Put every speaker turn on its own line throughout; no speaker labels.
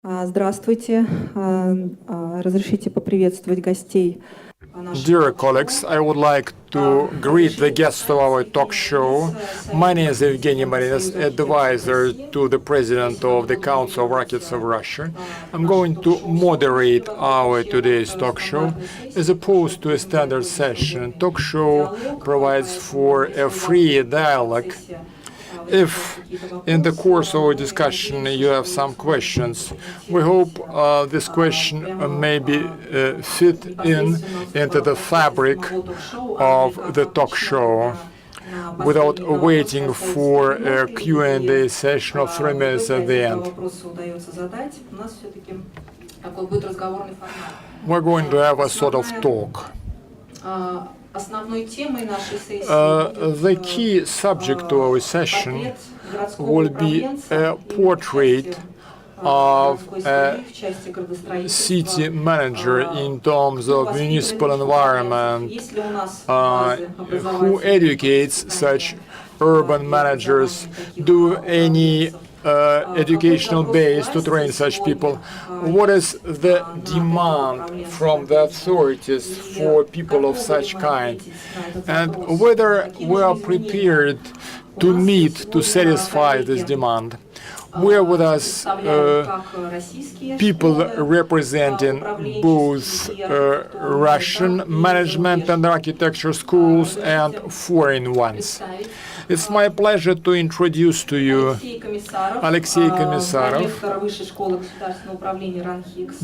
Здравствуйте. Разрешите поприветствовать гостей.
Dear colleagues, I would like to greet the guests of our talk show. My name is Evgeny Marinas, advisor to the President of the Council of Architects of Russia. I'm going to moderate our today's talk show. As opposed to a standard session, talk show provides for a free dialogue. If in the course of our discussion you have some questions, we hope this question may be fit into the fabric of the talk show without waiting for a Q&A session of 3 minutes at the end. We're going to have a sort of talk. The key subject of our session will be a portrait of a city manager in terms of municipal environment, who educates such urban managers, do any educational base to train such people. What is the demand from the authorities for people of such kind, and whether we are prepared to satisfy this demand. We are with us people representing both Russian management and architecture schools and foreign ones. It's my pleasure to introduce to you Alexey Komissarov,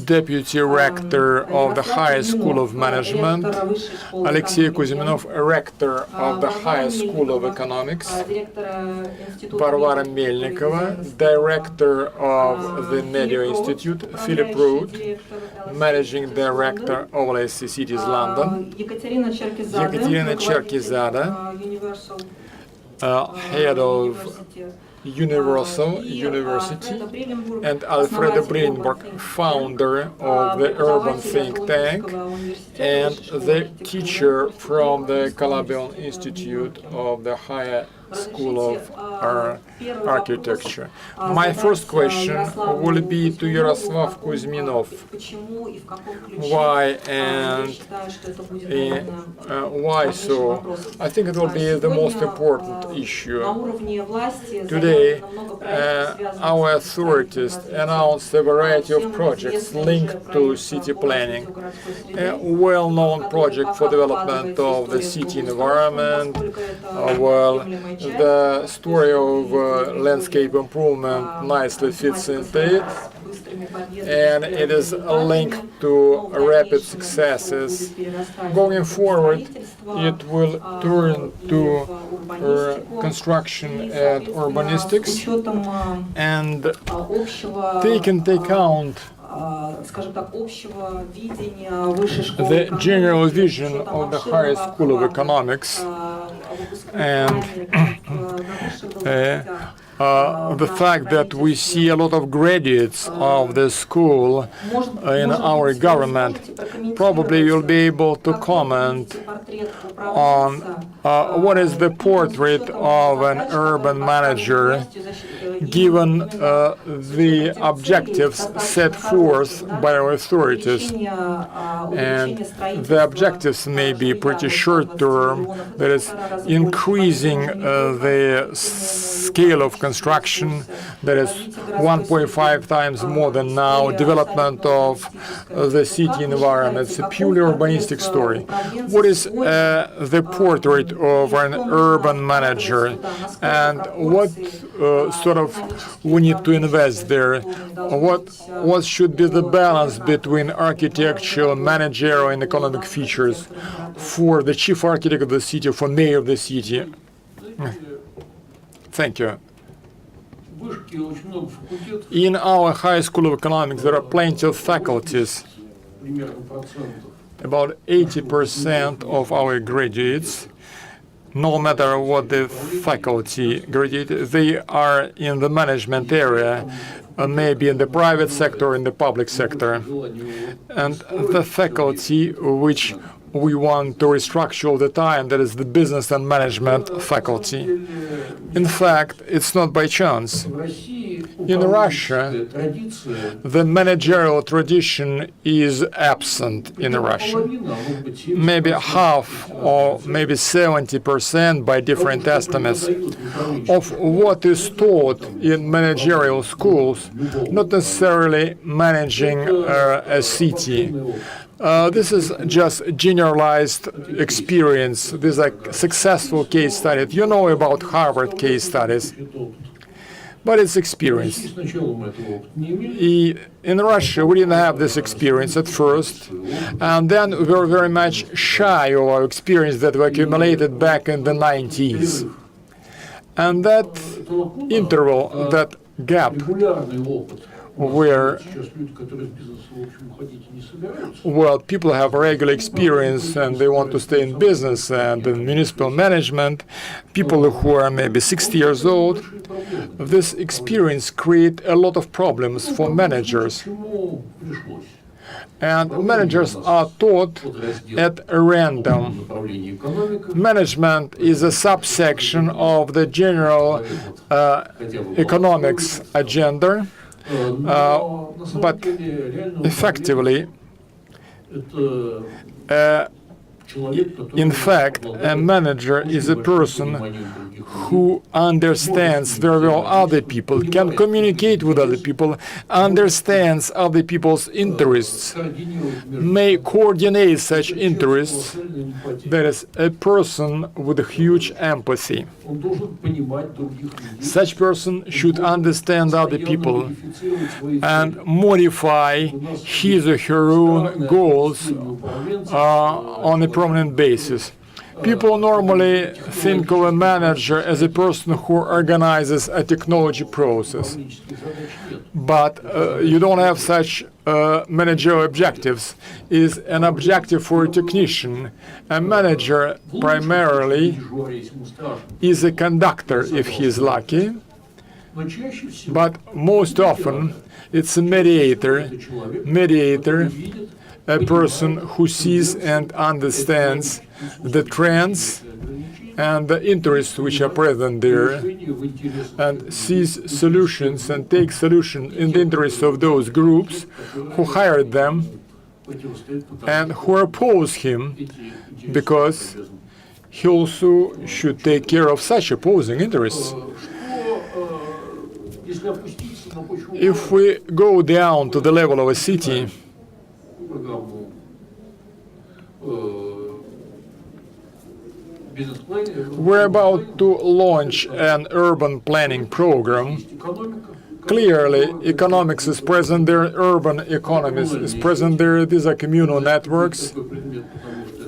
Deputy Rector of the High School of Management, Alexey Kuzminov, Rector of the High School of Economics, Varvara Melnikova, Director of the Media Institute, Philip Root, Managing Director of LSE Cities London, Ekaterina Cherkizada, Head of Universal University, and Alfredo Breinborg, founder of the Urban Think Tank and the teacher from the Columbian Institute of the Higher School of Architecture. My first question will be to Yaroslav Kuzminov. Why and why so? I think it will be the most important issue. Today, our authorities announced a variety of projects linked to city planning. A well-known project for development of the city environment, the story of landscape improvement nicely fits into it, and it is linked to rapid successes. Going forward, it will turn to construction and urbanistics and take into account the general vision of the High School of Economics and the fact that we see a lot of graduates of the school in our government. Probably you'll be able to comment on what is the portrait of an urban manager given the objectives set forth by our authorities. And the objectives may be pretty short-term, that is, increasing the scale of construction, that is 1.5 times more than now, development of the city environment. It's a purely urbanistic story. What is the portrait of an urban manager, and what sort of we need to invest there? What should be the balance between architectural, managerial, and economic features for the chief architect of the city, for mayor of the city? Thank you. In our High School of Economics, there are plenty of faculties. About 80% of our graduates, no matter what the faculty graduate, they are in the management area, maybe in the private sector, in the public sector. And the faculty which we want to restructure all the time, that is the business and management faculty. In fact, it's not by chance. In Russia, the managerial tradition is absent in Russia. Maybe half or maybe 70% by different estimates of what is taught in managerial schools, not necessarily managing a city. This is just generalized experience. These are successful case studies. You know about Harvard case studies, but it's experience. In Russia, we didn't have this experience at first, and then we were very much shy of our experience that we accumulated back in the 90s. And that interval, that gap, where, well, people have regular experience and they want to stay in business and in municipal management, people who are maybe 60 years old, this experience creates a lot of problems for managers. And managers are taught at random. Management is a subsection of the general economics agenda. But effectively, in fact, a manager is a person who understands very well other people, can communicate with other people, understands other people's interests, may coordinate such interests. That is a person with a huge empathy. Such person should understand other people and modify his or her own goals on a permanent basis. People normally think of a manager as a person who organizes a technology process, but you don't have such managerial objectives. Is an objective for a technician. A manager primarily is a conductor if he is lucky, but most often it's a mediator, a person who sees and understands the trends and the interests which are present there, and sees solutions and takes solutions in the interests of those groups who hired them and who oppose him, because he also should take care of such opposing interests. If we go down to the level of a city, we're about to launch an urban planning program. Clearly, economics is present there, urban economy is present there. These are communal networks.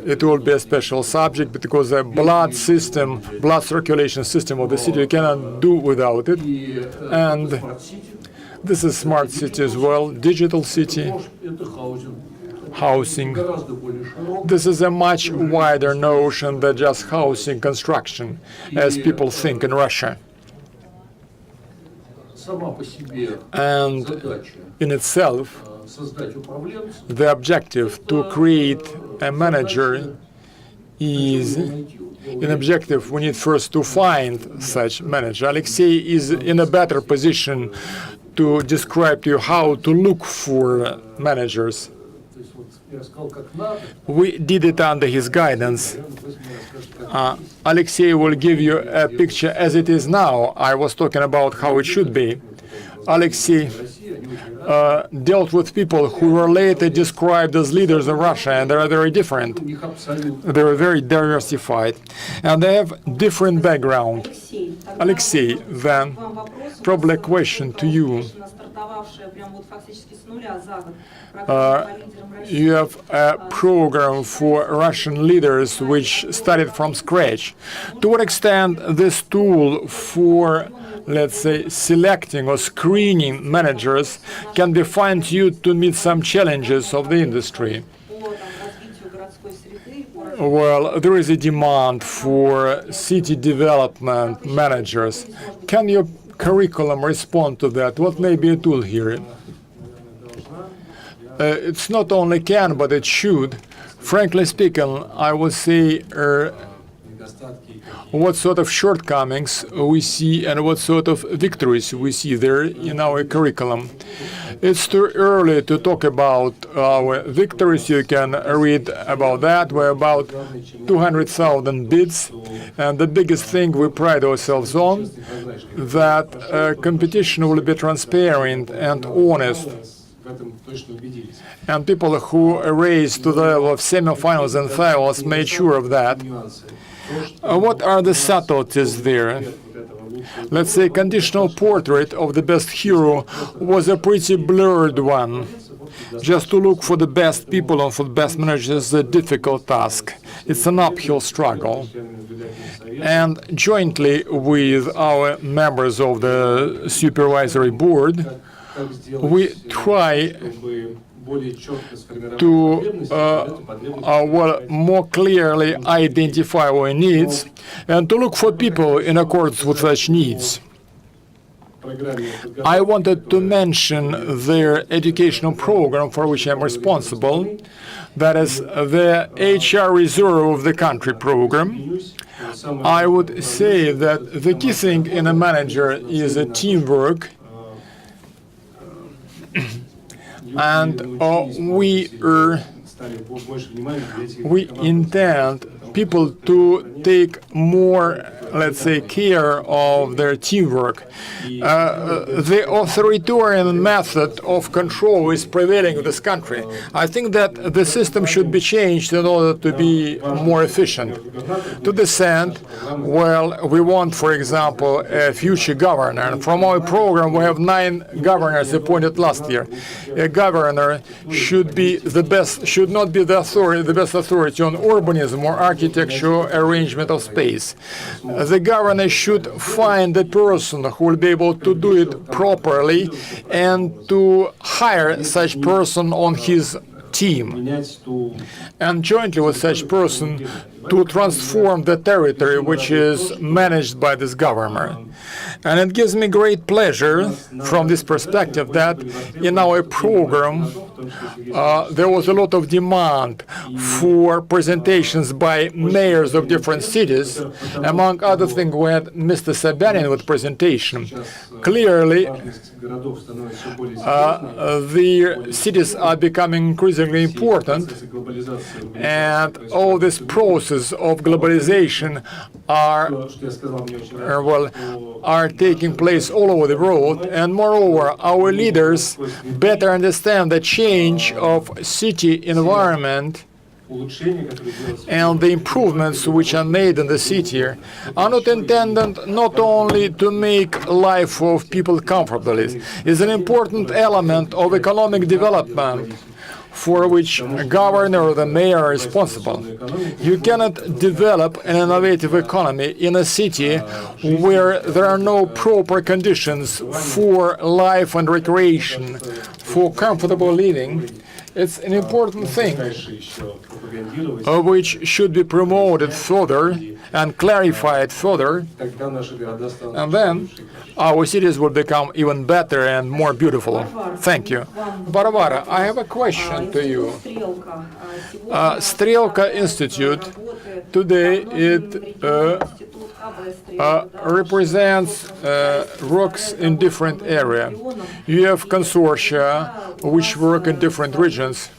It will be a special subject because the blood circulation system of the city, you cannot do without it. And this is smart city as well, digital city, housing. This is a much wider notion than just housing construction, as people think in Russia. And in itself, the objective to create a manager is an objective. We need first to find such manager. Alexei is in a better position to describe to you how to look for managers. We did it under his guidance. Alexei will give you a picture as it is now. I was talking about how it should be. Alexei dealt with people who were later described as leaders in Russia, and they are very different. They are very diversified, and they have different background. Alexei, then, probably a question to you. You have a program for Russian leaders which started from scratch. To what extent this tool for, let's say, selecting or screening managers can be fine-tuned to meet some challenges of the industry? Well, there is a demand for city development managers. Can your curriculum respond to that? What may be a tool here? It's not only can, but it should Frankly speaking, I would say what sort of shortcomings we see and what sort of victories we see there in our curriculum. It's too early to talk about our victories. You can read about that. We're about 200,000 bids, and the biggest thing we pride ourselves on, that competition will be transparent and honest. And people who raised to the level of semifinals and finals made sure of that. What are the subtleties there? Let's say conditional portrait of the best hero was a pretty blurred one. Just to look for the best people and for the best managers is a difficult task. It's an uphill struggle. And jointly with our members of the supervisory board, we try to more clearly identify our needs and to look for people in accordance with such needs. I wanted to mention their educational program for which I'm responsible, that is the HR Reserve of the Country program. I would say that the key thing in a manager is a teamwork. And we intend people to take more, let's say, care of their teamwork. The authoritarian method of control is prevailing in this country. I think that the system should be changed in order to be more efficient. To this end, well, we want, for example, a future governor. And from our program, we have 9 governors appointed last year. A governor should be the best, should not be the authority, the best authority on urbanism or architectural arrangement of space. The governor should find a person who will be able to do it properly and to hire such person on his team, and jointly with such person to transform the territory which is managed by this government. And it gives me great pleasure from this perspective that in our program there was a lot of demand for presentations by mayors of different cities. Among other things, we had Mr. Sobyanin with presentation. Clearly, the cities are becoming increasingly important, and all this process of globalization are taking place all over the world, and moreover, our leaders better understand the change of city environment and the improvements which are made in the city are not intended not only to make life of people comfortable. It's an important element of economic development for which a governor or the mayor are responsible. You cannot develop an innovative economy in a city where there are no proper conditions for life and recreation, for comfortable living. It's an important thing which should be promoted further and clarified further, and then our cities will become even better and more beautiful. Thank you. Varvara, I have a question to you. Strelka Institute, today it represents works in different areas. You have consortia which work in different regions,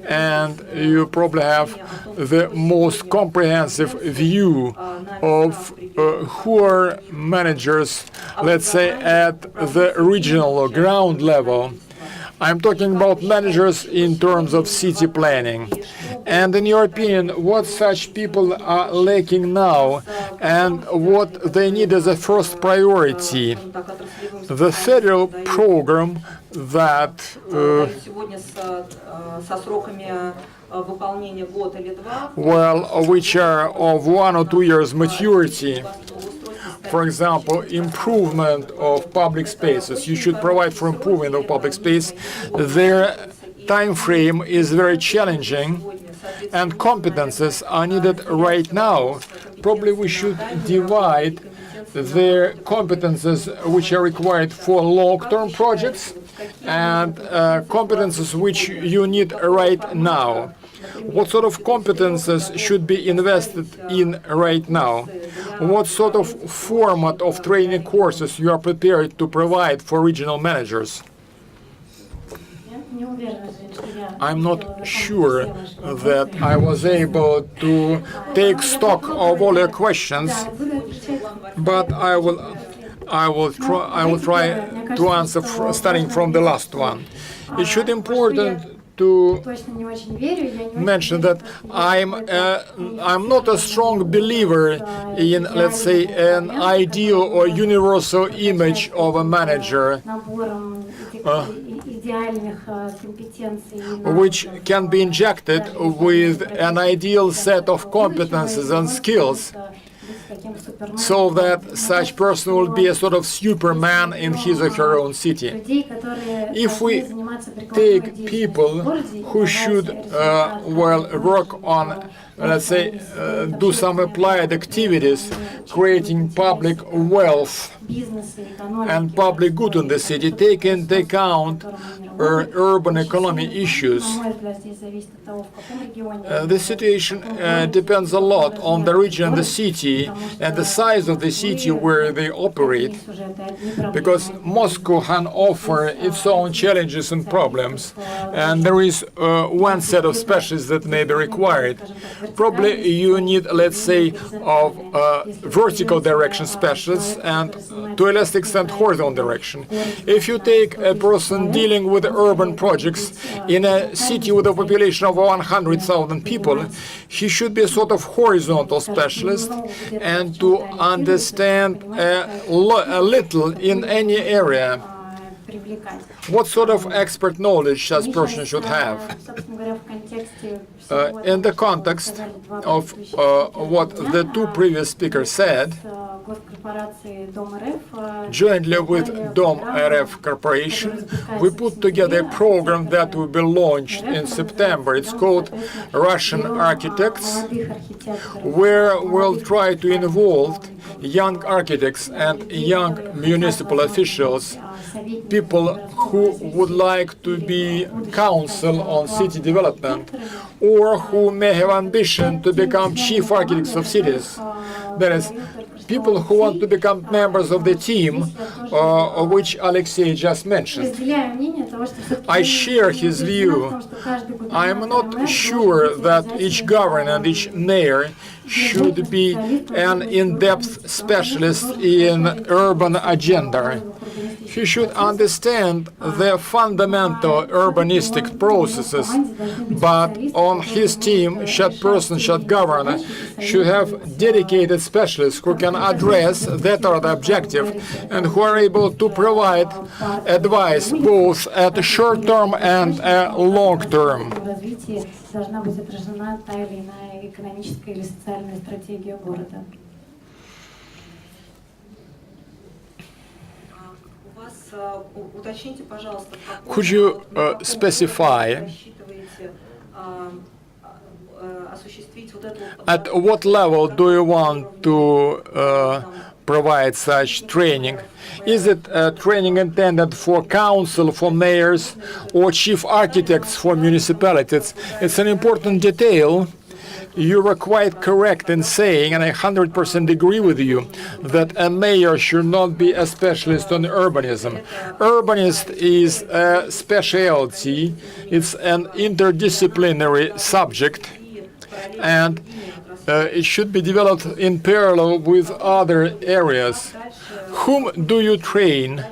and you probably have the most comprehensive view of who are managers, let's say, at the regional or ground level. I'm talking about managers in terms of city planning. And in your opinion, what such people are lacking now and what they need as a first priority? The federal program that which are of 1 or 2 years maturity. For example, improvement of public spaces. You should provide for improvement of public space. Their time frame is very challenging, and competences are needed right now. Probably we should divide their competences which are required for long-term projects and competences which you need right now. What sort of competences should be invested in right now? What sort of format of training courses you are prepared to provide for regional managers? I'm not sure that I was able to take stock of all your questions, but I will try to answer starting from the last one. It should be important to mention that I'm not a strong believer in, let's say, an ideal or universal image of a manager which can be injected with an ideal set of competences and skills, so that such person will be a sort of superman in his or her own city. If we take people who should work on, let's say, do some applied activities, creating public wealth and public good in the city, take into account urban economy issues. The situation depends a lot on the region, the city, and the size of the city where they operate, because Moscow can offer its own challenges and problems, and there is one set of specialists that may be required. Probably you need, let's say, of vertical direction specialists and, to a less extent, horizontal direction. If you take a person dealing with urban projects in a city with a population of 100,000 people, he should be a sort of horizontal specialist and to understand a little in any area. What sort of expert knowledge such person should have? In the context of what the two previous speakers said, jointly with Dom RF Corporation, we put together a program that will be launched in September. It's called Russian Architects, where we'll try to involve young architects and young municipal officials, people who would like to be council on city development, or who may have ambition to become chief architects of cities. That is, people who want to become members of the team which Alexei just mentioned. I share his view. I'm not sure that each governor and each mayor should be an in-depth specialist in urban agenda. He should understand the fundamental urbanistic processes, but on his team, governor, should have dedicated specialists who can address that or the objective and who are able to provide advice both at the short term and long term.
Должна быть отражена та или иная экономическая или социальная стратегия города.
Could you specify at what level do you want to provide such training? Is it training intended for council, for mayors, or chief architects for municipalities? It's an important detail. You were quite correct in saying, and I 100% agree with you, that a mayor should not be a specialist on urbanism. Urbanist is a specialty. It's an interdisciplinary subject, and it should be developed in parallel with other areas. Whom do you train?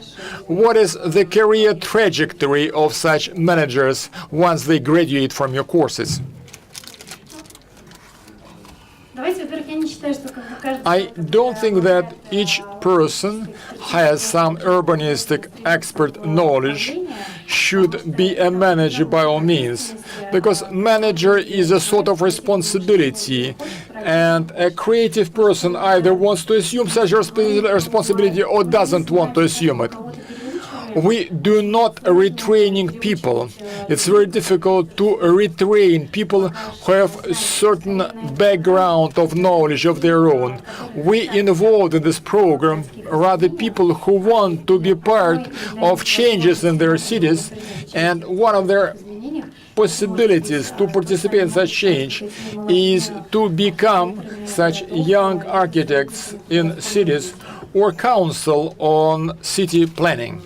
What is the career trajectory of such managers once they graduate from your courses? I don't think that each person has some urbanistic expert knowledge should be a manager by all means, because manager is a sort of responsibility, and a creative person either wants to assume such a responsibility or doesn't want to assume it. We do not retraining people. It's very difficult to retrain people who have a certain background of knowledge of their own. We involved in this program rather people who want to be part of changes in their cities, and one of their possibilities to participate in such change is to become such young architects in cities or council on city planning.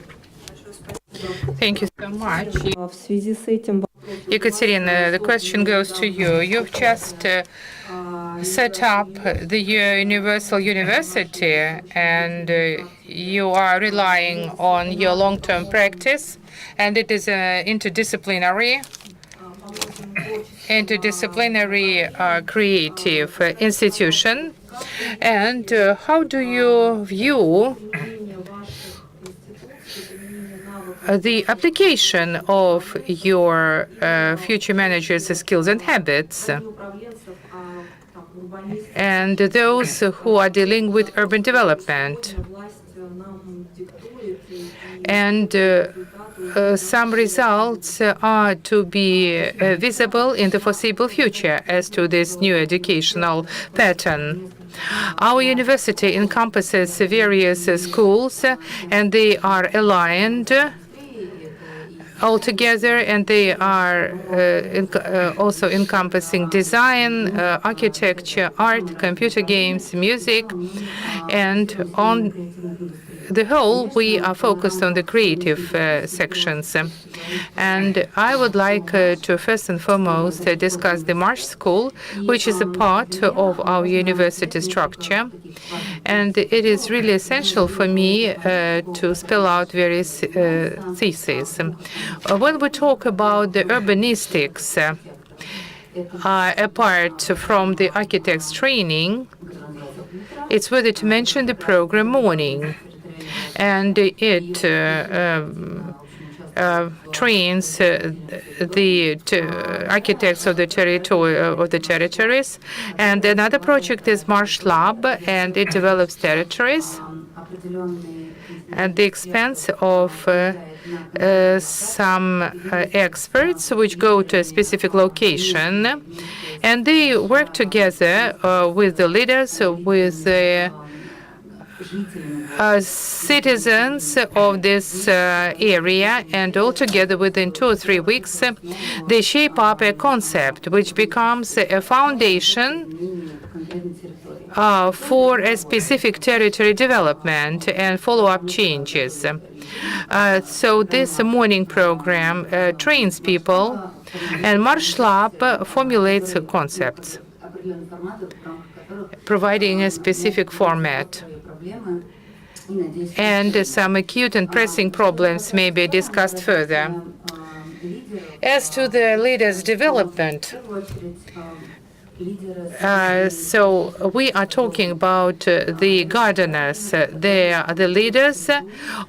Thank you so much.
В связи с этим
Ekaterina, the question goes to you. You've just set up the Universal University, and you are relying on your long-term practice, and it is an interdisciplinary creative institution. And how do you view the application of your future managers' skills and habits, and those who are dealing with urban development? And some results are to be visible in the foreseeable future as to this new educational pattern. Our university encompasses various schools, and they are aligned altogether, and they are also encompassing design, architecture, art, computer games, music, and on the whole, we are focused on the creative sections. And I would like to first and foremost discuss the Marsh School, which is a part of our university structure. And it is really essential for me to spell out various theses. When we talk about the urbanistics, apart from the architect's training, it's worthy to mention the program Morning. And it trains the architects of the territories. And another project is Marsh Lab, and it develops territories at the expense of some experts which go to a specific location, and they work together with the leaders, with the citizens of this area, and altogether within 2 or 3 weeks they shape up a concept which becomes a foundation for a specific territory development and follow-up changes. So this morning program trains people, and Marsh Lab formulates concepts, providing a specific format. And some acute and pressing problems may be discussed further. As to the leaders' development, so we are talking about the gardeners. They are the leaders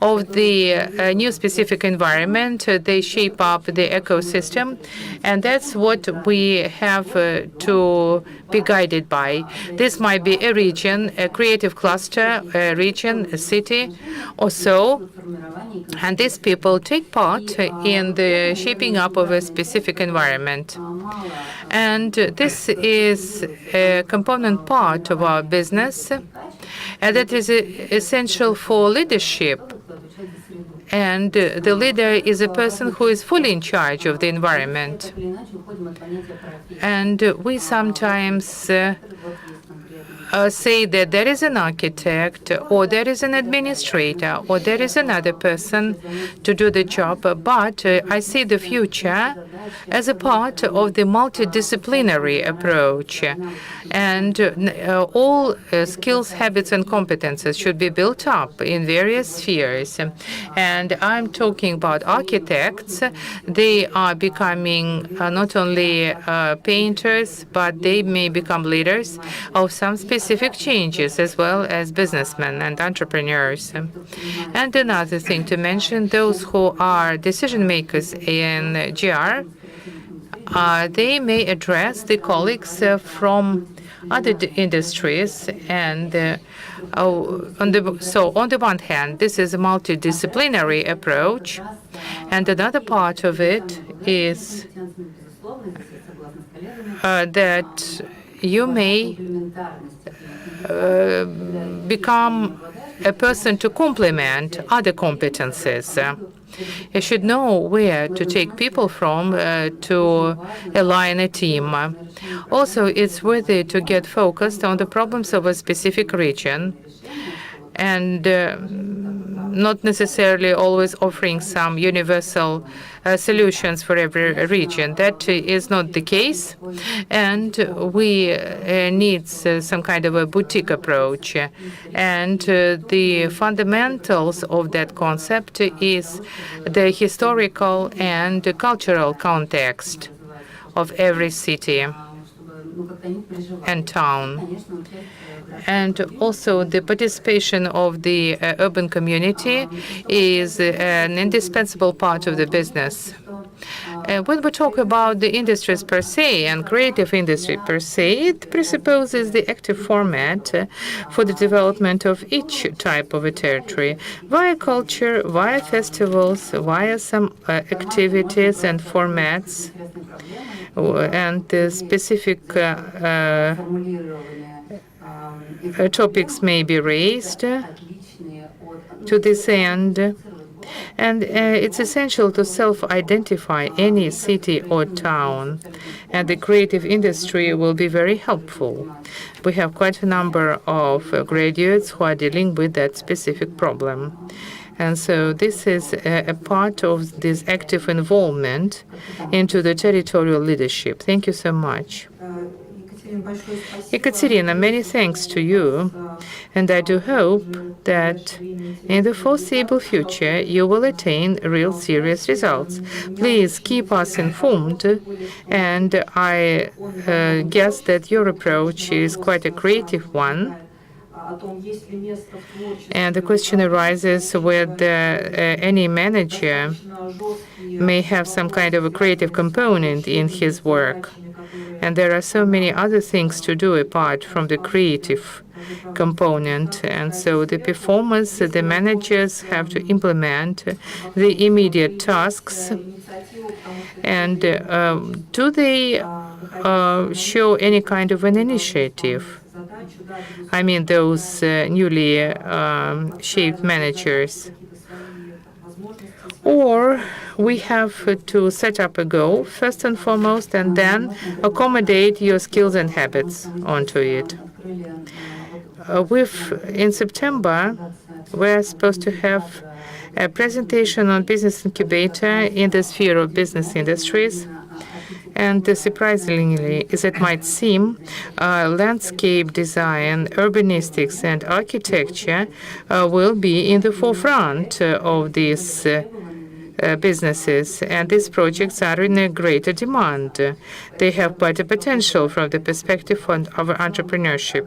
of the new specific environment. They shape up the ecosystem, and that's what we have to be guided by. This might be a region, a creative cluster, a region, a city, or so. And these people take part in the shaping up of a specific environment. And this is a component part of our business, and that is essential for leadership. And the leader is a person who is fully in charge of the environment. And we sometimes say that there is an architect, or there is an administrator, or there is another person to do the job. But I see the future as a part of the multidisciplinary approach. And all skills, habits, and competences should be built up in various spheres. And I'm talking about architects. They are becoming not only painters, but they may become leaders of some specific changes, as well as businessmen and entrepreneurs. And another thing to mention, those who are decision makers in GR, they may address the colleagues from other industries. And on the one hand, this is a multidisciplinary approach, and another part of it is that you may become a person to complement other competences. should know where to take people from to align a team. Also, it's worthy to get focused on the problems of a specific region and not necessarily always offering some universal solutions for every region. That is not the case, and we need some kind of a boutique approach. And the fundamentals of that concept is the historical and cultural context of every city and town. And also the participation of the urban community is an indispensable part of the business. When we talk about the industries per se and creative industry per se, it presupposes the active format for the development of each type of a territory via culture, via festivals, via some activities and formats, and the specific topics may be raised to this end. And it's essential to self-identify any city or town, and the creative industry will be very helpful. We have quite a number of graduates who are dealing with that specific problem. And so this is a part of this active involvement into the territorial leadership. Thank you so much. Ekaterina, many thanks to you, and I do hope that in the foreseeable future you will attain real serious results. Please keep us informed, and I guess that your approach is quite a creative one. And the question arises whether any manager may have some kind of a creative component in his work. And there are so many other things to do apart from the creative component. And so the performers, the managers have to implement the immediate tasks. And do they show any kind of an initiative? I mean, those newly shaped managers. Or we have to set up a goal, first and foremost, and then accommodate your skills and habits onto it. In September, we're supposed to have a presentation on business incubator in the sphere of business industries. And surprisingly, as it might seem, landscape design, urbanistics, and architecture will be in the forefront of these businesses, and these projects are in a greater demand. They have quite a potential from the perspective of entrepreneurship.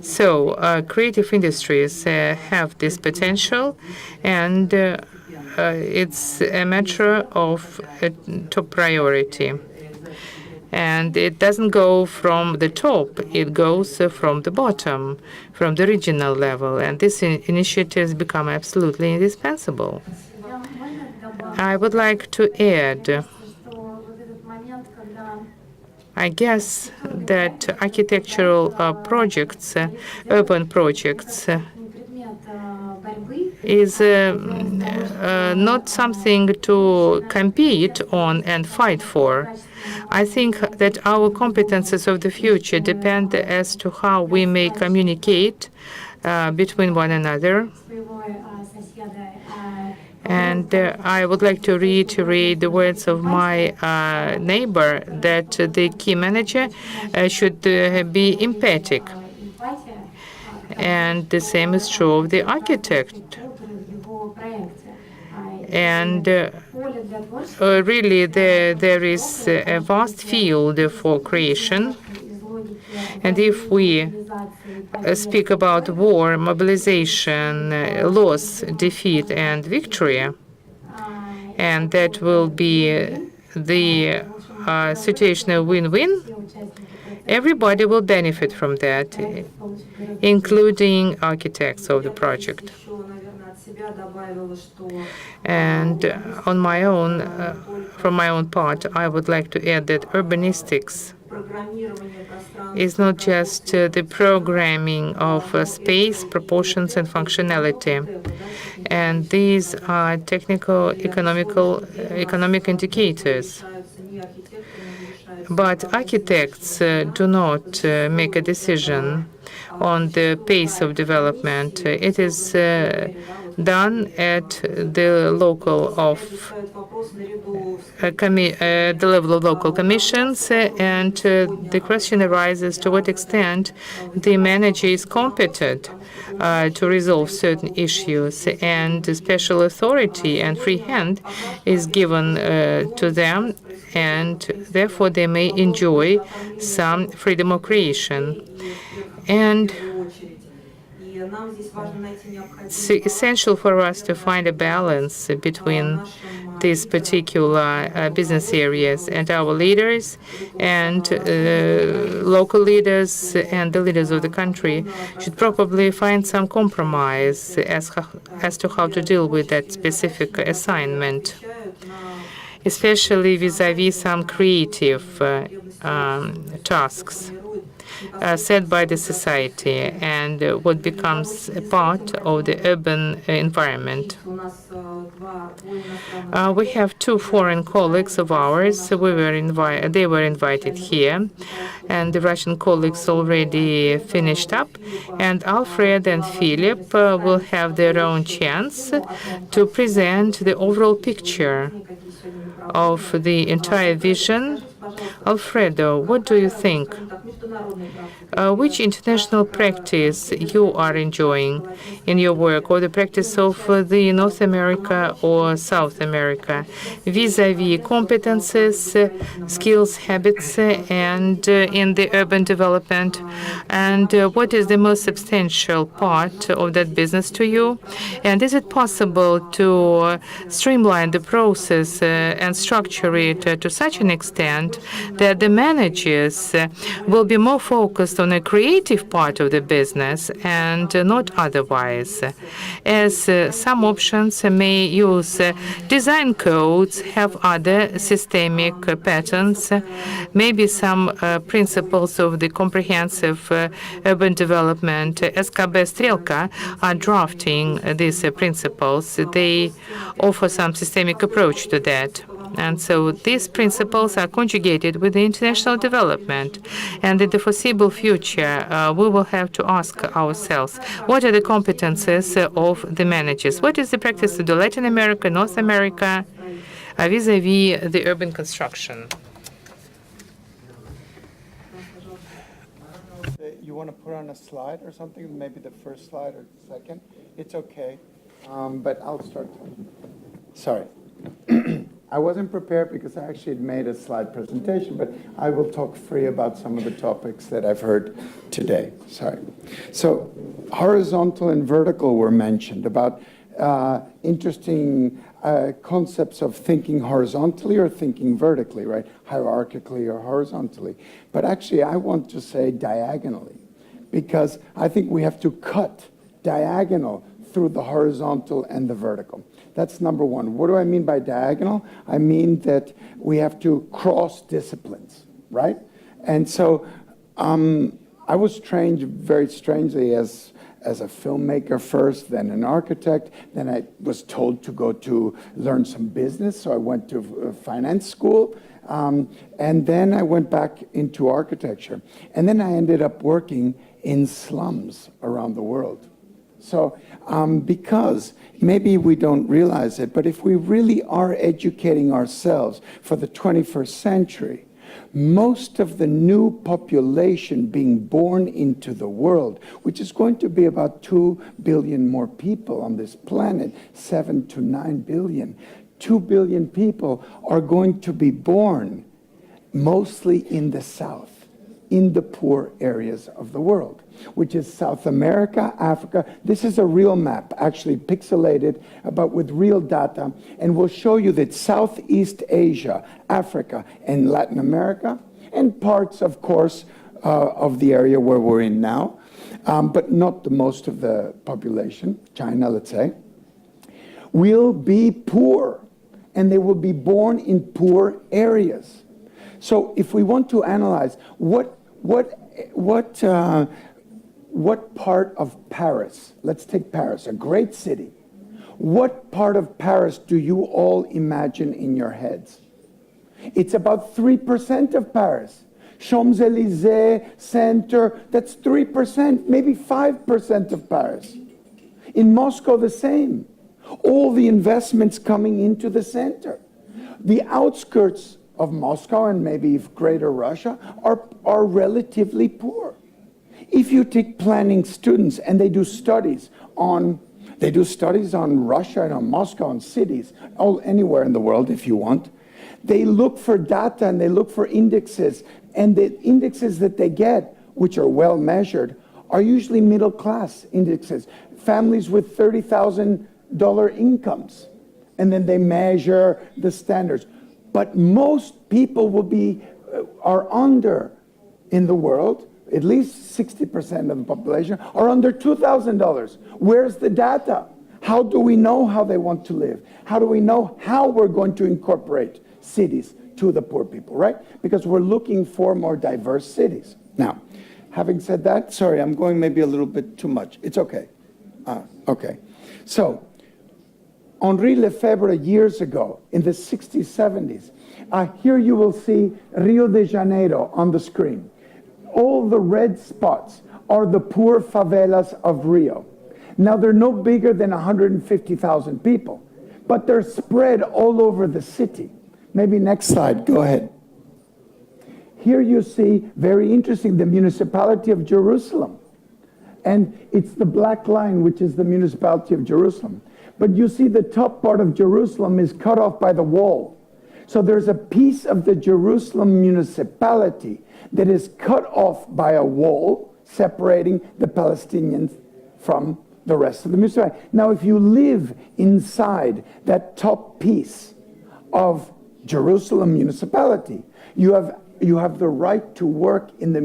So creative industries have this potential, and it's a matter of top priority. And it doesn't go from the top, it goes from the bottom, from the regional level. And these initiatives become absolutely indispensable. I would like to add, I guess that architectural projects, urban projects, is not something to compete on and fight for. I think that our competences of the future depend as to how we may communicate between one another. And I would like to reiterate the words of my neighbor that the key manager should be empathic. And the same is true of the architect. And really, there is a vast field for creation. And if we speak about war, mobilization, loss, defeat, and victory, and that will be the situation of win-win, everybody will benefit from that, including architects of the project. And on my own, from my own part, I would like to add that urbanistics is not just the programming of space, proportions, and functionality. And these are technical, economic indicators. But architects do not make a decision on the pace of development. It is done at the level of local commissions, and the question arises to what extent the manager is competent to resolve certain issues, and special authority and free hand is given to them, and therefore they may enjoy some freedom of creation. And it's essential for us to find a balance between these particular business areas, and our leaders and local leaders and the leaders of the country should probably find some compromise as to how to deal with that specific assignment, especially vis-à-vis some creative tasks set by the society and what becomes a part of the urban environment. We have two foreign colleagues of ours. They were invited here, and the Russian colleagues already finished up. And Alfred and Philip will have their own chance to present the overall picture of the entire vision. Alfredo, what do you think? Which international practice you are enjoying in your work, or the practice of the North America or South America, vis-à-vis competences, skills, habits, and in the urban development? And what is the most substantial part of that business to you? And is it possible to streamline the process and structure it to such an extent that the managers will be more focused on a creative part of the business and not otherwise, as some options may use design codes, have other systemic patterns, maybe some principles of the comprehensive urban development. SKB Strelka are drafting these principles. They offer some systemic approach to that. And so these principles are conjugated with the international development. And in the foreseeable future, we will have to ask ourselves, what are the competences of the managers? What is the practice of the Latin America, North America, vis-à-vis the urban construction?
You want to put on a slide or something, maybe the first slide or second? It's okay, but I'll start. Sorry. I wasn't prepared because I actually had made a slide presentation, but I will talk free about some of the topics that I've heard today. Sorry. So horizontal and vertical were mentioned, about interesting concepts of thinking horizontally or thinking vertically, right? Hierarchically or horizontally. But actually, I want to say diagonally, because I think we have to cut diagonal through the horizontal and the vertical. That's number one. What do I mean by diagonal? I mean that we have to cross disciplines, right? And so I was trained very strangely as a filmmaker first, then an architect. Then I was told to go to learn some business, so I went to finance school. And then I went back into architecture. And then I ended up working in slums around the world. So because maybe we don't realize it, but if we really are educating ourselves for the 21st century, most of the new population being born into the world, which is going to be about 2 billion more people on this planet, 7 to 9 billion, 2 billion people are going to be born mostly in the South, in the poor areas of the world, which is South America, Africa. This is a real map, actually pixelated, but with real data, and we'll show you that Southeast Asia, Africa, and Latin America, and parts, of course, of the area where we're in now, but not the most of the population, China, let's say, will be poor, and they will be born in poor areas. So if we want to analyze what part of Paris, let's take Paris, a great city, What part of Paris do you all imagine in your heads? It's about 3% of Paris. Champs-Élysées, center, that's 3%, maybe 5% of Paris. In Moscow, the same. All the investments coming into the center. The outskirts of Moscow and maybe greater Russia are relatively poor. If you take planning students and they do studies on Russia and on Moscow and cities, anywhere in the world if you want, they look for data and they look for indexes, and the indexes that they get, which are well measured, are usually middle class indexes, families with $30,000 incomes, and then they measure the standards. But most people are under, in the world, at least 60% of the population, are under $2,000. Where's the data? How do we know how they want to live? How do we know how we're going to incorporate cities to the poor people, right? Because we're looking for more diverse cities. Now, having said that, sorry, I'm going maybe a little bit too much. It's okay. Okay. So, Henri Lefebvre years ago, in the 60s, 70s, here you will see Rio de Janeiro on the screen. All the red spots are the poor favelas of Rio. Now, they're no bigger than 150,000 people, but they're spread all over the city. Maybe next slide, go ahead. Here you see, very interesting, the municipality of Jerusalem. And it's the black line, which is the municipality of Jerusalem. But you see the top part of Jerusalem is cut off by the wall. So there's a piece of the Jerusalem municipality that is cut off by a wall separating the Palestinians from the rest of the municipality. Now, if you live inside that top piece of Jerusalem municipality, you have the right to work in the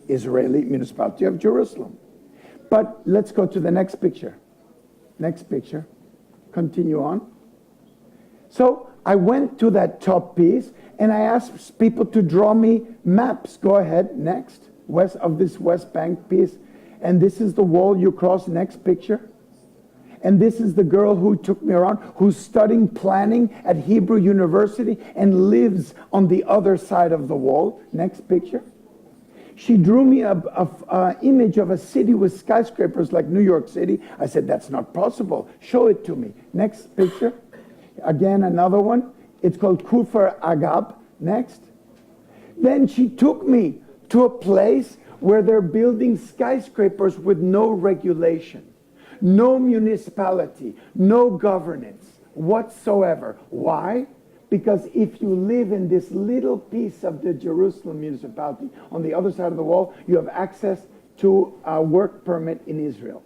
Israeli municipality of Jerusalem. But let's go to the next picture. Next picture. Continue on. So I went to that top piece and I asked people to draw me maps. Go ahead, next. West of this West Bank piece. And this is the wall you cross. Next picture. And this is the girl who took me around, who's studying planning at Hebrew University and lives on the other side of the wall. Next picture. She drew me an image of a city with skyscrapers like New York City. I said, that's not possible. Show it to me. Next picture. Again, another one. It's called Kufr Agab. Next. Then she took me to a place where they're building skyscrapers with no regulation. No municipality, no governance whatsoever. Why? Because if you live in this little piece of the Jerusalem municipality on the other side of the wall, you have access to a work permit in Israel.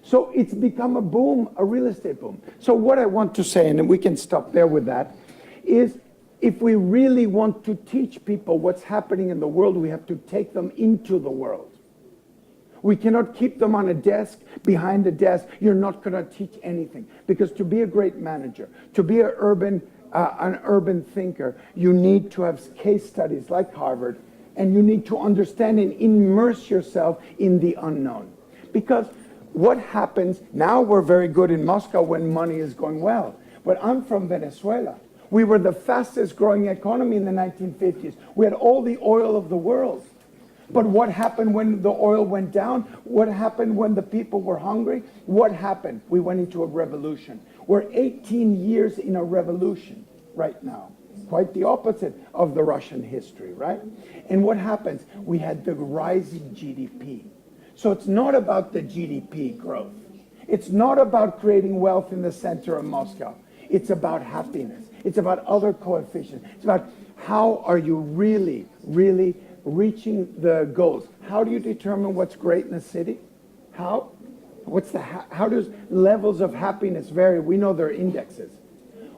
So it's become a boom, a real estate boom. So what I want to say, and we can stop there with that, is if we really want to teach people what's happening in the world, we have to take them into the world. We cannot keep them on a desk, behind a desk. You're not going to teach anything. Because to be a great manager, to be an urban thinker, you need to have case studies like Harvard, and you need to understand and immerse yourself in the unknown. Because what happens, now we're very good in Moscow when money is going well. But I'm from Venezuela. We were the fastest growing economy in the 1950s. We had all the oil of the world. But what happened when the oil went down? What happened when the people were hungry? What happened? We went into a revolution. We're 18 years in a revolution right now. Quite the opposite of the Russian history, right? And what happens? We had the rising GDP. So it's not about the GDP growth. It's not about creating wealth in the center of Moscow. It's about happiness. It's about other coefficients. It's about how are you really reaching the goals. How do you determine what's great in a city? How? How does levels of happiness vary? We know there are indexes.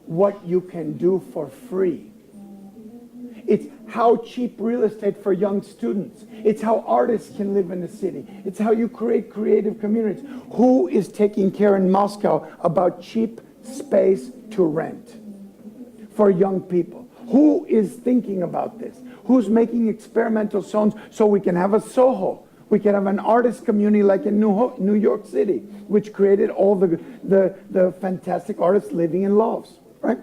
What you can do for free. It's how cheap real estate for young students. It's how artists can live in a city. It's how you create creative communities. Who is taking care in Moscow about cheap space to rent for young people? Who is thinking about this? Who's making experimental zones so we can have a Soho We can have an artist community like in New York City, which created all the fantastic artists living in lofts, right?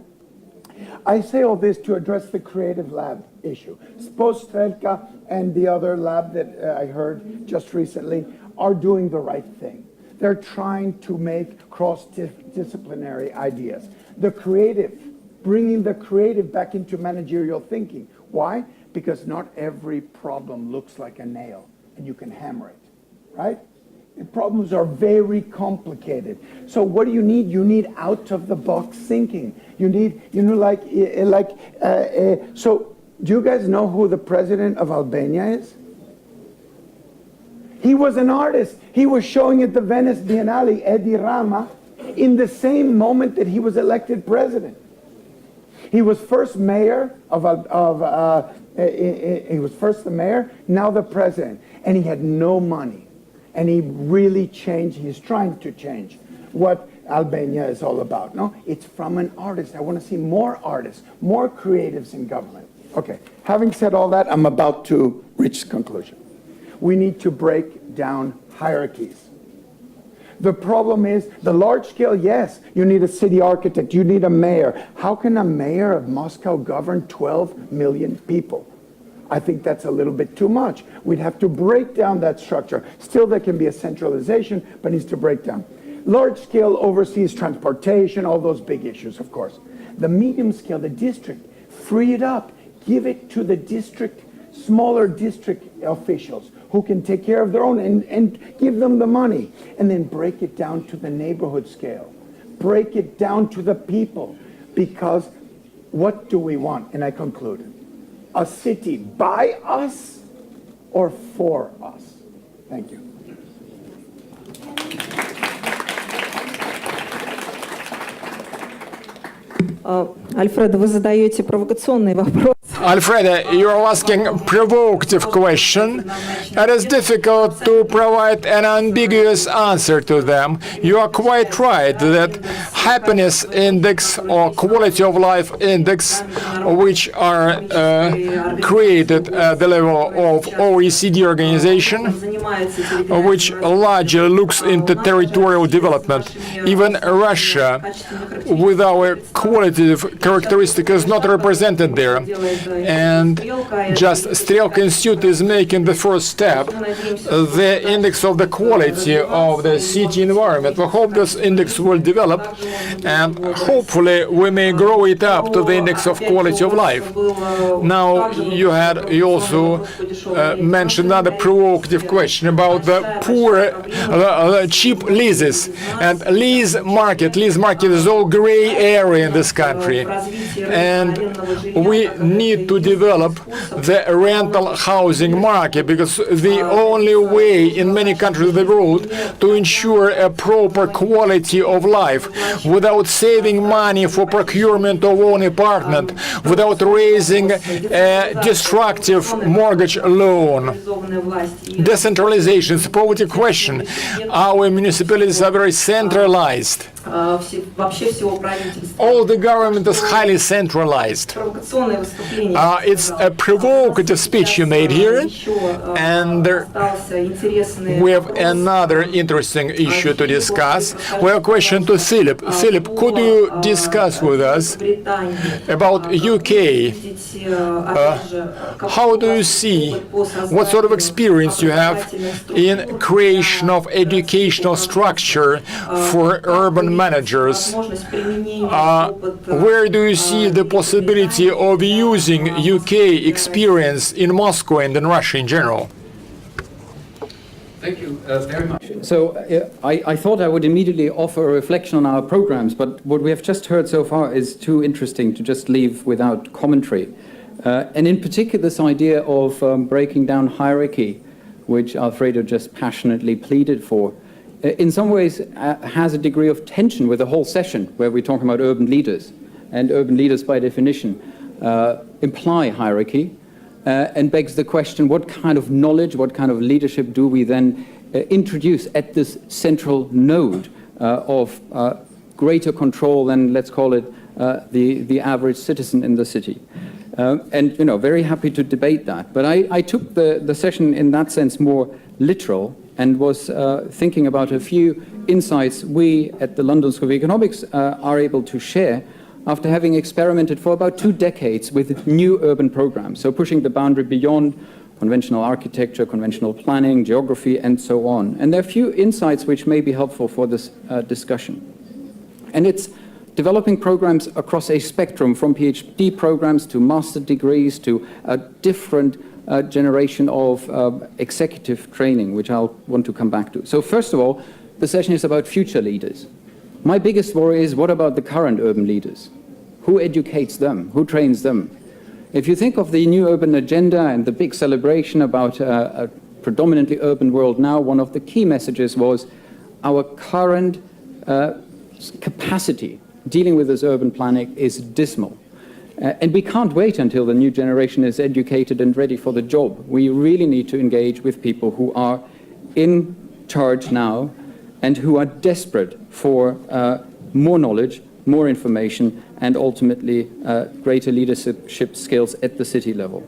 I say all this to address the creative lab issue. Strelka and the other lab that I heard just recently are doing the right thing. They're trying to make cross-disciplinary ideas. The creative, bringing the creative back into managerial thinking. Why? Because not every problem looks like a nail and you can hammer it, right? The problems are very complicated. So what do you need? You need out-of-the-box thinking. You need, so do you guys know who the president of Albania is? He was an artist. He was showing at the Venice Biennale, Edi Rama, in the same moment that he was elected president. He was first mayor he was first the mayor, now the president, and he had no money. And he really changed, he's trying to change what Albania is all about. No, it's from an artist. I want to see more artists, more creatives in government. Okay, having said all that, I'm about to reach the conclusion. We need to break down hierarchies. The problem is the large scale, yes, you need a city architect, you need a mayor. How can a mayor of Moscow govern 12 million people? I think that's a little bit too much. We'd have to break down that structure. Still, there can be a centralization, but needs to break down. Large scale overseas transportation, all those big issues, of course. The medium scale, the district, free it up. Give it to the district, smaller district officials who can take care of their own and give them the money. And then break it down to the neighborhood scale. Break it down to the people. Because what do we want? And I conclude. A city by us or for us? Thank you.
Альфредо, вы задаете провокационный вопрос.
Alfredo, you're asking provocative question. It is difficult to provide an ambiguous answer to them. You are quite right that happiness index or quality of life index, which are created at the level of OECD organization, which largely looks into territorial development. Even Russia, with our qualitative characteristic, is not represented there. And just Strelka Institute is making the first step, the index of the quality of the city environment. We hope this index will develop, and hopefully we may grow it up to the index of quality of life. Now, you also mentioned another provocative question about the poor, cheap leases. And lease market is all gray area in this country. And we need to develop the rental housing market, because the only way in many countries of the world to ensure a proper quality of life without saving money for procurement of own apartment, without raising a destructive mortgage loan. Decentralization is a poverty question. Our municipalities are very centralized. All the government is highly centralized. It's a provocative speech you made here, and we have another interesting issue to discuss. We have a question to Philip. Philip, could you discuss with us about UK? How do you see, what sort of experience you have in creation of educational structure for urban managers? Where do you see the possibility of using UK experience in Moscow and in Russia in general?
Thank you very much. So I thought I would immediately offer a reflection on our programs, but what we have just heard so far is too interesting to just leave without commentary. And in particular, this idea of breaking down hierarchy, which Alfredo just passionately pleaded for, in some ways has a degree of tension with the whole session, where we're talking about urban leaders. And urban leaders, by definition, imply hierarchy, and begs the question, what kind of knowledge, what kind of leadership do we then introduce at this central node of greater control than, let's call it, the average citizen in the city? And, very happy to debate that. But I took the session in that sense more literal and was thinking about a few insights we at the London School of Economics are able to share after having experimented for about 2 decades with new urban programs, so pushing the boundary beyond conventional architecture, conventional planning, geography, and so on. And there are a few insights which may be helpful for this discussion. And it's developing programs across a spectrum, from PhD programs to master degrees to a different generation of executive training, which I'll want to come back to. So first of all, the session is about future leaders. My biggest worry is, what about the current urban leaders? Who educates them? Who trains them? If you think of the new urban agenda and the big celebration about a predominantly urban world now, one of the key messages was our current capacity dealing with this urban planning is dismal. And we can't wait until the new generation is educated and ready for the job. We really need to engage with people who are in charge now and who are desperate for more knowledge, more information, and ultimately greater leadership skills at the city level.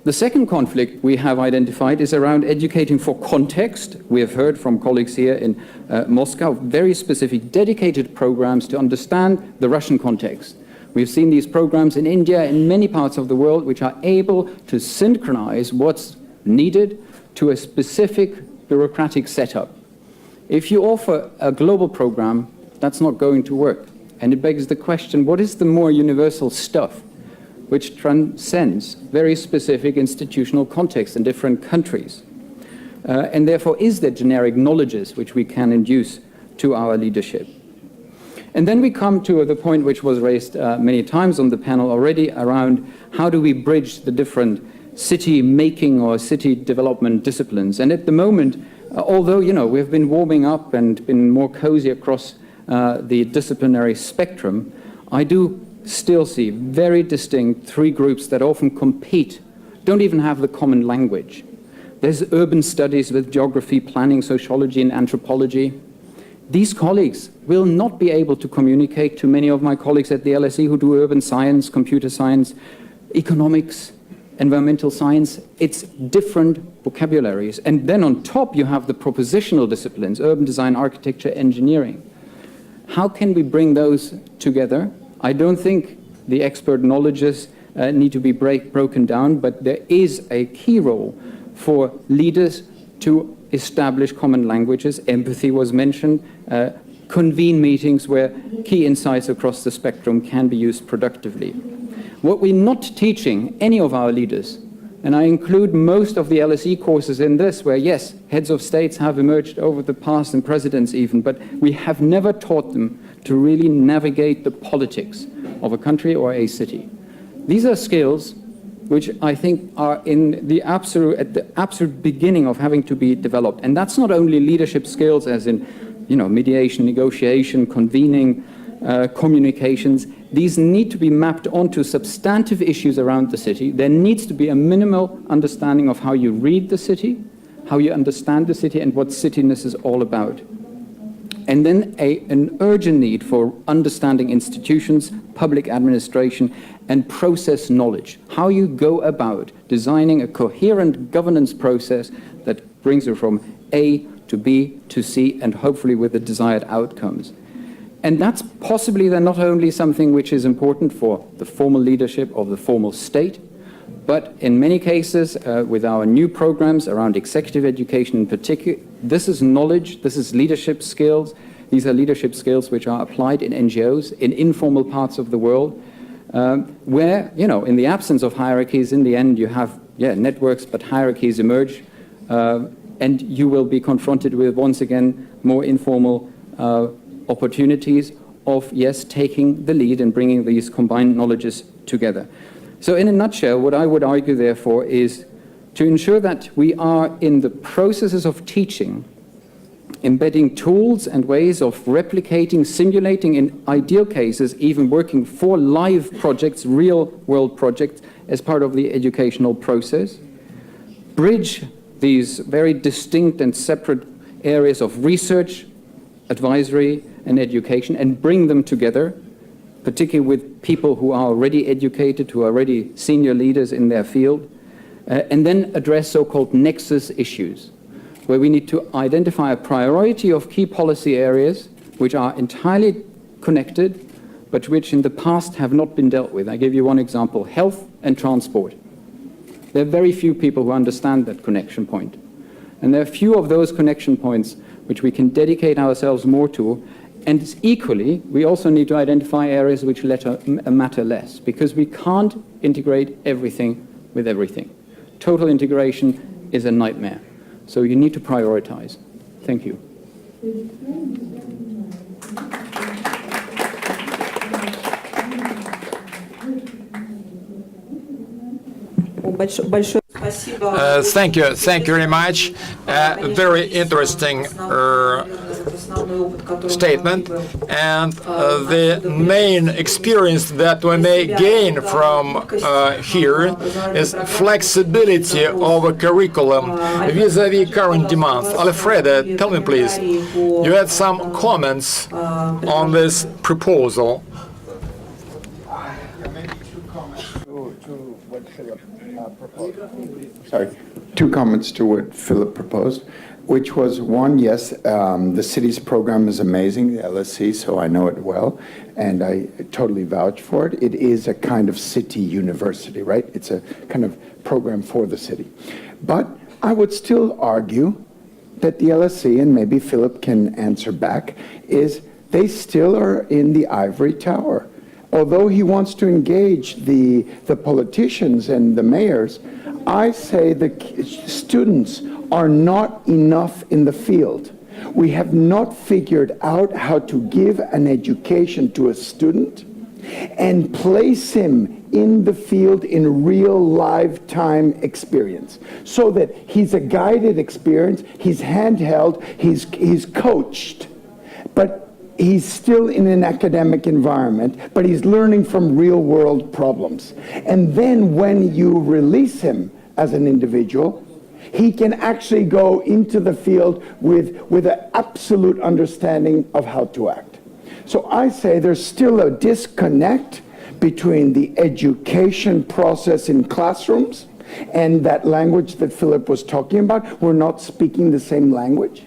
The second conflict we have identified is around educating for context. We have heard from colleagues here in Moscow very specific dedicated programs to understand the Russian context. We've seen these programs in India, in many parts of the world, which are able to synchronize what's needed to a specific bureaucratic setup. If you offer a global program, that's not going to work. And it begs the question, what is the more universal stuff which transcends very specific institutional contexts in different countries? And therefore, is there generic knowledges which we can induce to our leadership? And then we come to the point which was raised many times on the panel already around how do we bridge the different city making or city development disciplines. And at the moment, although, we've been warming up and been more cozy across the disciplinary spectrum, I do still see very distinct 3 groups that often compete, don't even have the common language. There's urban studies with geography, planning, sociology, and anthropology. These colleagues will not be able to communicate to many of my colleagues at the LSE who do urban science, computer science, economics, environmental science. It's different vocabularies. And then on top, you have the propositional disciplines, urban design, architecture, engineering. How can we bring those together? I don't think the expert knowledges need to be broken down, but there is a key role for leaders to establish common languages. Empathy was mentioned, convene meetings where key insights across the spectrum can be used productively. What we're not teaching any of our leaders, and I include most of the LSE courses in this, where yes, heads of states have emerged over the past and presidents even, but we have never taught them to really navigate the politics of a country or a city. These are skills which I think are at the absolute beginning of having to be developed. And that's not only leadership skills as in, mediation, negotiation, convening, communications. These need to be mapped onto substantive issues around the city. There needs to be a minimal understanding of how you read the city, how you understand the city, and what cityness is all about. And then an urgent need for understanding institutions, public administration, and process knowledge. How you go about designing a coherent governance process that brings you from A to B to C, and hopefully with the desired outcomes. And that's possibly then not only something which is important for the formal leadership of the formal state, but in many cases, with our new programs around executive education in particular, this is knowledge, this is leadership skills. These are leadership skills which are applied in NGOs, in informal parts of the world, where, in the absence of hierarchies, in the end, you have, networks, but hierarchies emerge, and you will be confronted with, once again, more informal opportunities of, taking the lead and bringing these combined knowledges together. So in a nutshell, what I would argue, therefore, is to ensure that we are in the processes of teaching, embedding tools and ways of replicating, simulating, in ideal cases, even working for live projects, real-world projects, as part of the educational process. Bridge these very distinct and separate areas of research, advisory, and education, and bring them together. particularly with people who are already educated, who are already senior leaders in their field, and then address so-called nexus issues, where we need to identify a priority of key policy areas which are entirely connected, but which in the past have not been dealt with. I give you one example, health and transport. There are very few people who understand that connection point. And there are few of those connection points which we can dedicate ourselves more to. And equally, we also need to identify areas which matter less, because we can't integrate everything with everything. Total integration is a nightmare. So you need to prioritize. Thank you.
Большое спасибо.
Thank you very much. Very interesting statement, and the main experience that we may gain from here is flexibility of a curriculum vis-a-vis current demands. Alfreda, tell me please, you had some comments on this proposal.
Two comments to what Philip proposed, which was one, yes, the city's program is amazing, the LSC, so I know it well, and I totally vouch for it. It is a kind of city university, right? It's a kind of program for the city. But I would still argue that the LSC, and maybe Philip can answer back, is they still are in the ivory tower. Although he wants to engage the politicians and the mayors, I say the students are not enough in the field. We have not figured out how to give an education to a student and place him in the field in real lifetime experience, so that he's a guided experience, he's handheld, he's coached, but he's still in an academic environment, but he's learning from real world problems. And then when you release him as an individual, he can actually go into the field with an absolute understanding of how to act. So I say there's still a disconnect between the education process in classrooms and that language that Philip was talking about. We're not speaking the same language.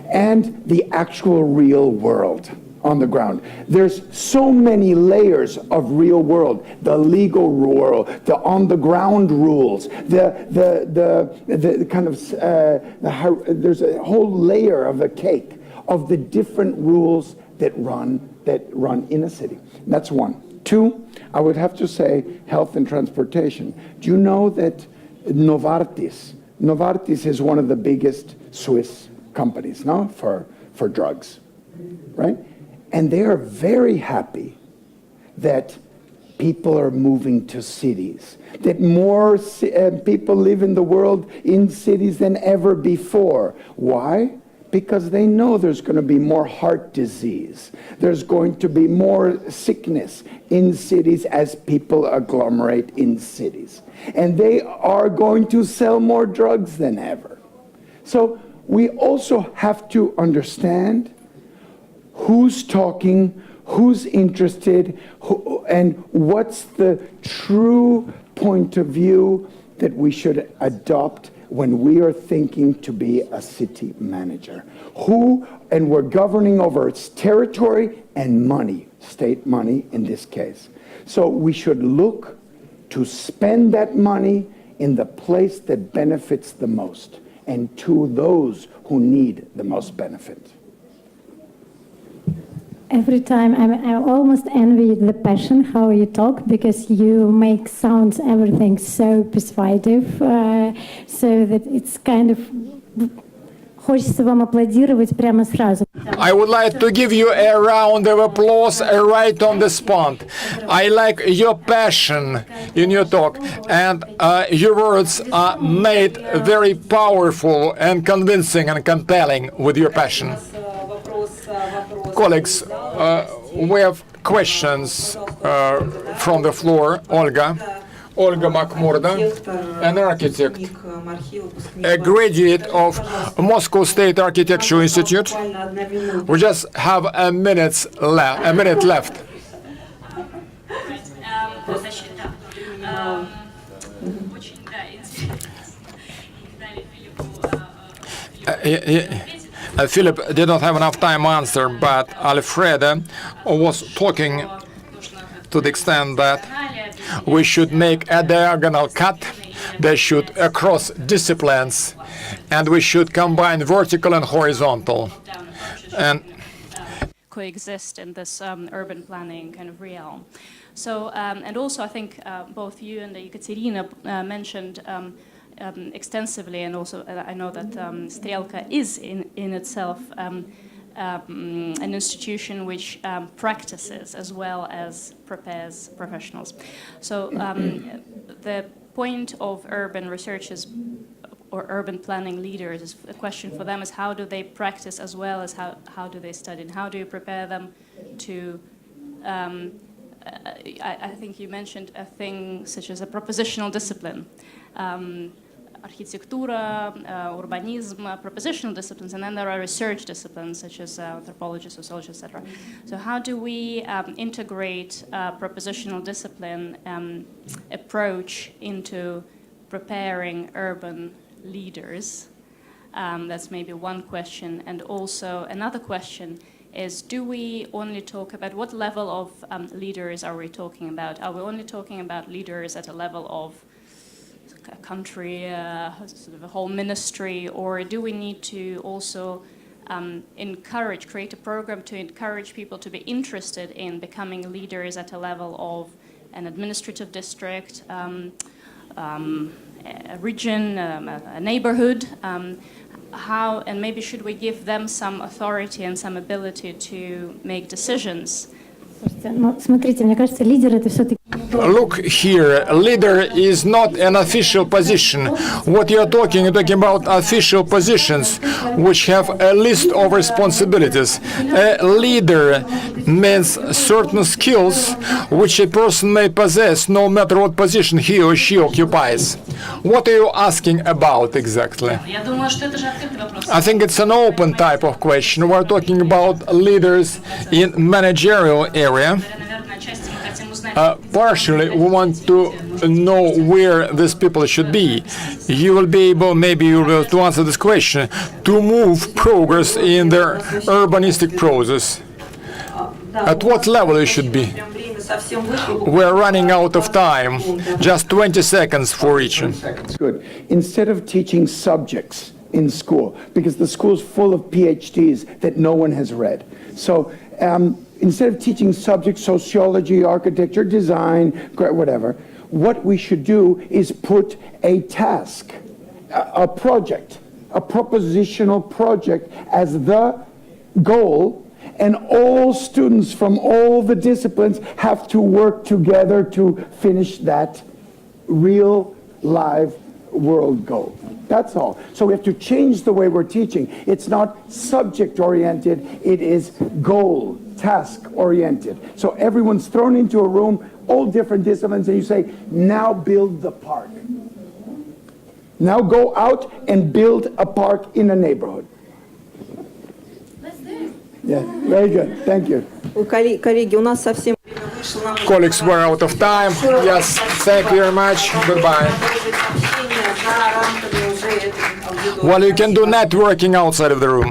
And the actual real world on the ground. There's so many layers of real world, the legal world, the on the ground rules, the kind of there's a whole layer of a cake of the different rules that run in a city. That's one. Two, I would have to say health and transportation. Do you know that Novartis is one of the biggest Swiss companies, no, for drugs, right? And they are very happy that people are moving to cities, that more people live in the world in cities than ever before. Why? Because they know there's going to be more heart disease. There's going to be more sickness in cities as people agglomerate in cities. And they are going to sell more drugs than ever. So we also have to understand who's talking, who's interested, and what's the true point of view that we should adopt when we are thinking to be a city manager. And we're governing over its territory and money, state money in this case. So we should look to spend that money in the place that benefits the most, and to those who need the most benefit.
Every time I almost envy the passion how you talk, because you make sounds everything so persuasive, so that it's kind of хочется вам аплодировать прямо сразу.
I would like to give you a round of applause right on the spot. I like your passion in your talk, and your words are made very powerful and convincing and compelling with your passion. Colleagues, we have questions from the floor. Olga Makmurda, an architect, a graduate of Moscow State Architecture Institute. We just have a minute left. Philip did not have enough time to answer, but Alfredo was talking to the extent that we should make a diagonal cut that should across disciplines, and we should combine vertical and horizontal. And
coexist in this urban planning kind of realm. So, and also I think both you and Ekaterina mentioned extensively, and also I know that Strelka is in itself an institution which practices as well as prepares professionals. So the point of urban researchers or urban planning leaders is a question for them is how do they practice as well as how do they study, and how do you prepare them to I think you mentioned a thing such as a propositional discipline. Architectura, urbanism, propositional disciplines, and then there are research disciplines such as anthropology, sociology, etc. So how do we integrate propositional discipline approach into preparing urban leaders? That's maybe one question. And also another question is, do we only talk about what level of leaders are we talking about? Are we only talking about leaders at a level of a country, sort of a whole ministry, or do we need to also create a program to encourage people to be interested in becoming leaders at a level of an administrative district, a region, a neighborhood? How, and maybe should we give them some authority and some ability to make decisions?
Смотрите, мне кажется, лидер это все-таки.
look here, leader is not an official position. What you're talking about official positions which have a list of responsibilities. A leader means certain skills which a person may possess no matter what position he or she occupies. What are you asking about exactly? I think it's an open type of question. We're talking about leaders in managerial area. Partially, we want to know where these people should be. You will be able, maybe you will be able to answer this question, to move progress in the urbanistic process. At what level it should be? We're running out of time. Just 20 seconds for each.
Good. Instead of teaching subjects in school, because the school's full of PhDs that no one has read. So instead of teaching subjects, sociology, architecture, design, whatever, what we should do is put a task, a project, a propositional project as the goal, and all students from all the disciplines have to work together to finish that real live world goal. That's all. So we have to change the way we're teaching. It's not subject-oriented, it is goal, task-oriented. So everyone's thrown into a room, all different disciplines, and you say, now build the park. Now go out and build a park in a neighborhood.
Let's do it.
Yeah, very good. Thank you.
Коллеги, у нас совсем...
Colleagues, we're out of time. Yes, thank you very much. Goodbye. Well, you can do networking outside of the room.